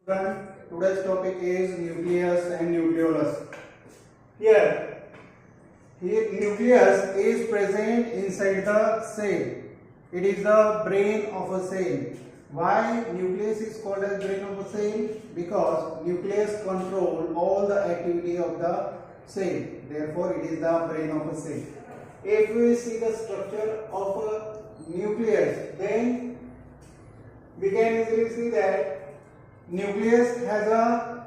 Today's topic is nucleus and nucleolus. Here, nucleus is present inside the cell. It is the brain of a cell. Why nucleus is called as brain of a cell? Because nucleus control all the activity of the cell. Therefore, it is the brain of a cell. If we see the structure of a nucleus, then we can easily see that nucleus has a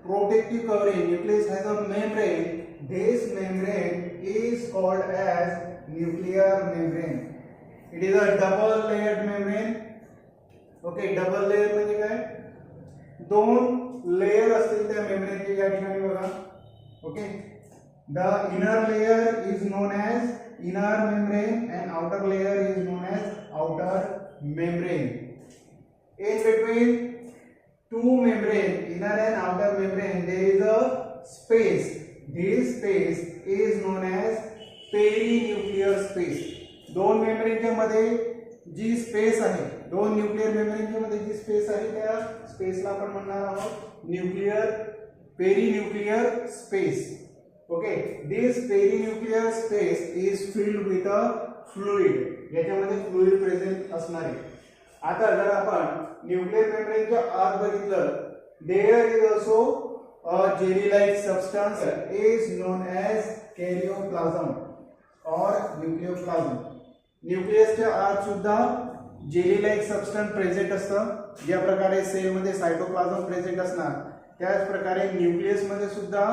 protective covering. Nucleus has a membrane. This membrane is called as nuclear membrane. It is a double layered membrane. Okay, double layer म्हणजे काय? दोन layer असतील त्या मेम्ब्रेनचे या ठिकाणी बघा. Okay, the inner layer is known as inner membrane and outer layer is known as outer membrane. In between two membrane, inner and outer membrane, there is a space. This space is known as perinuclear space. दोन मेम्ब्रेनच्या मध्ये जी space आहे, दोन nuclear मेम्ब्रेनच्या मध्ये जी space आहे त्या स्पेसला आपण म्हणणार आहोत nuclear perinuclear space. Okay, this perinuclear space is filled with a fluid. याच्यामध्ये फ्लुइड प्रेझेंट असणार आहे. आता जर आपण न्यूक्लियर मेम्ब्रेनच्या आत बघितलं, there is also a jelly like substance is known as karyoplasm और न्यूक्लियोप्लाझम. न्यूक्लियसच्या आत सुद्धा जेली लाइक सबस्टन्स प्रेझेंट असतं. ज्या प्रकारे सेल मध्ये सायटोप्लाझम प्रेझेंट असणार, त्याच प्रकारे न्यूक्लियस मध्ये सुद्धा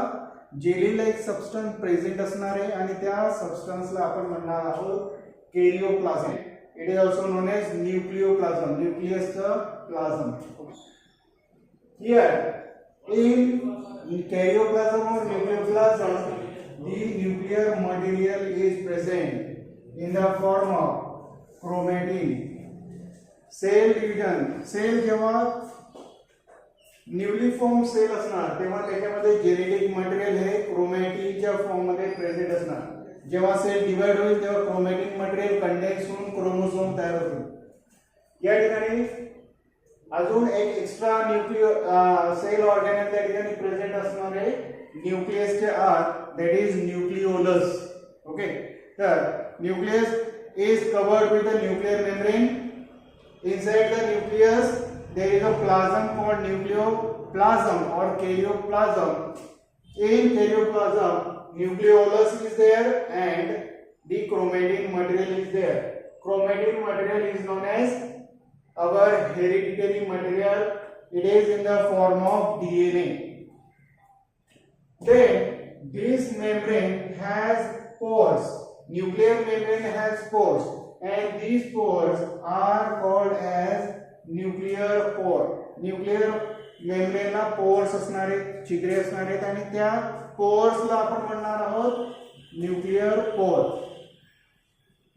जेली लाइक सबस्टन्स प्रेझेंट असणार आहे आणि त्या सबस्टन्सला आपण म्हणणार आहोत कॅरियोप्लाझम. It is also known as nucleoplasm, nucleus plasm. Here, in karyoplasm or nucleoplasm, the nuclear material is present in the form of chromatin. Cell division, cell जेव्हा न्यूली फॉर्म सेल असणार तेव्हा त्याच्यामध्ये जेनेटिक मटेरियल हे क्रोमॅटिनच्या form मध्ये present असणार. जेव्हा cell divide होईल तेव्हा chromatin material condense होऊन क्रोमोसोम तयार होतील. या ठिकाणी अजून एक एक्स्ट्रा न्यूक्लियो सेल ऑर्गॅनेल त्या ठिकाणी प्रेझेंट असणार आहे न्यूक्लियसच्या आत, दॅट इज न्यूक्लिओलस. ओके, तर nucleus is covered with a nuclear membrane. Inside the nucleus there is a plasm called nucleoplasm or karyoplasm. In karyoplasm, nucleolus is there and the chromatin material is there. Chromatin material is known as our hereditary material. It is in the form of DNA. Then this membrane has pores. Nuclear membrane has pores and these pores are called as nuclear pore. न्यूक्लियर मेम्ब्रेनला pores असणार आहेत, छिद्रे असणार आहेत आणि त्या पोर्सला आपण म्हणणार आहोत nuclear pore.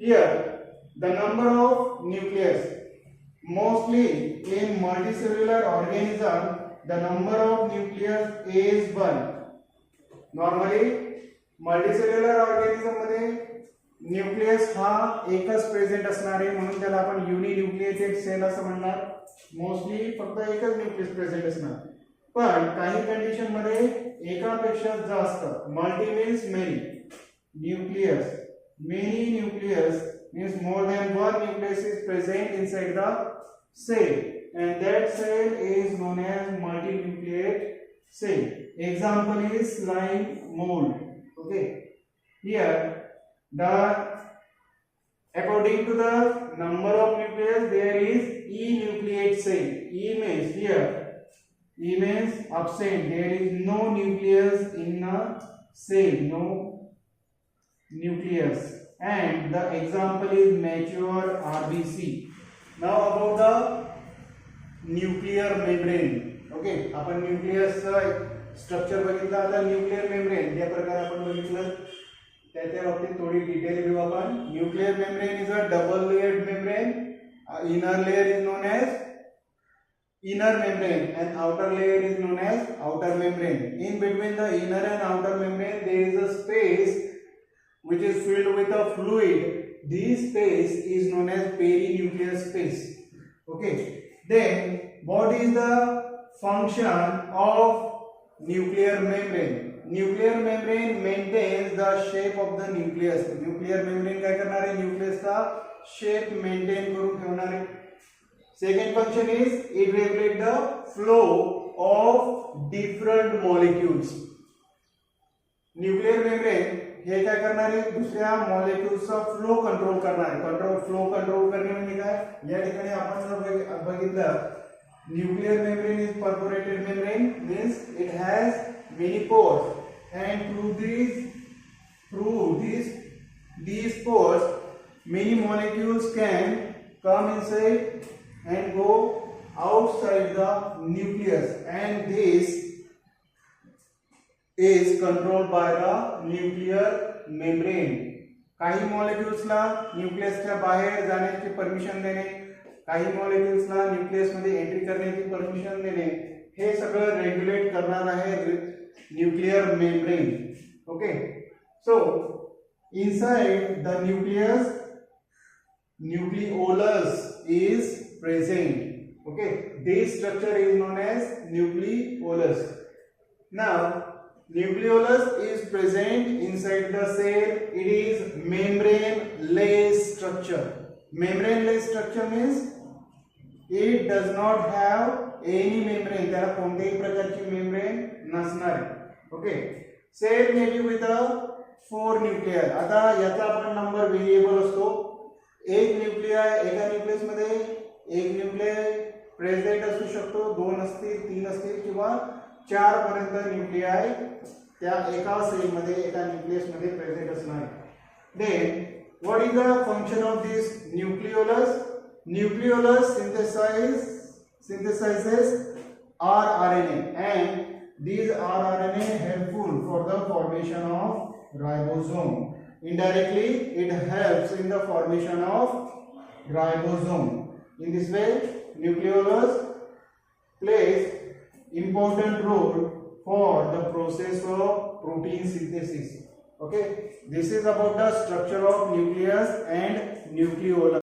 Here the number of nucleus, mostly in multicellular organism the number of nucleus is 1. Normally multicellular organism मध्ये न्यूक्लियस हा एकच प्रेझेंट असणार आहे म्हणून त्याला आपण युनिन्यूक्लिएटेड सेल असं म्हणणार. मोस्टली फक्त एकच न्यूक्लियस प्रेझेंट असणार. पण काही कंडिशन मध्ये एकापेक्षा जास्त, multi means many nucleus, many nucleus means more than one nucleus is present inside the cell and that cell is known as multinucleate cell. Example is slime mold. Okay, here according to the number of nucleus there is enucleate cell. E means here, E means absent, there is no nucleus in a cell, no nucleus, and the example is mature RBC. Now about the nuclear membrane. Okay, आपण nucleus structure बघितलं. आता nuclear membrane ज्या प्रकारे आपण बघितलं त्याच्या बाबतीत थोडी डिटेल घेऊ आपण. Nuclear membrane is a double layered membrane. Inner layer is known as inner membrane and outer layer is known as outer membrane. In between the inner and outer membrane there is a space which is filled with a fluid. This space is known as perinuclear space. Okay, then what is the function of nuclear membrane. Nuclear membrane maintains the shape of the nucleus. Nuclear membrane काय करणार आहे? Nucleus का shape maintain करून ठेवणार आहे. Second function is it regulates the flow of different molecules. Nuclear membrane हे काय करणार आहे? दुसऱ्या मॉलिक्युल्सचा फ्लो कंट्रोल करणार आहे. फ्लो कंट्रोल करणे म्हणजे काय? या ठिकाणी आपण जर बघितलं, nuclear membrane is perforated membrane, means it has many pores and through these pores many molecules can come inside and go outside the nucleus, and this is controlled by the nuclear membrane. काही मॉलिक्युल्सला न्यूक्लियसच्या बाहेर जाण्याची permission देणे, काही मॉलिक्युल्सला nucleus मध्ये entry करण्याची permission देणे, हे सगळं regulate करणार आहे nuclear membrane. Okay, so inside the nucleus nucleolus is present. Okay, this structure is known as nucleolus. Now nucleolus is present inside the cell. It is membrane-less structure. Membrane-less structure means it does not have any membrane. त्याला कोणत्याही प्रकारची membrane नसणार आहे. Okay, cell may be with 4 nuclei. आता याचा आपण number variable असतो. एक न्यूक्लियाय, एका न्यूक्लियस मध्ये एक न्यूक्लियाय प्रेझेंट असू शकतो, 2 असतील, 3 असतील किंवा 4 पर्यंत न्यूक्लियाय त्या एका सेल मध्ये, एका न्यूक्लियस मध्ये प्रेझेंट असणार आहे. Then what is the function of this nucleolus? Nucleolus synthesizes rRNA, and these rRNA helpful for the formation of ribosome. Indirectly, it helps in the formation of ribosome. In this way, nucleolus plays important role for the process of protein synthesis. Okay, this is about the structure of nucleus and nucleolus.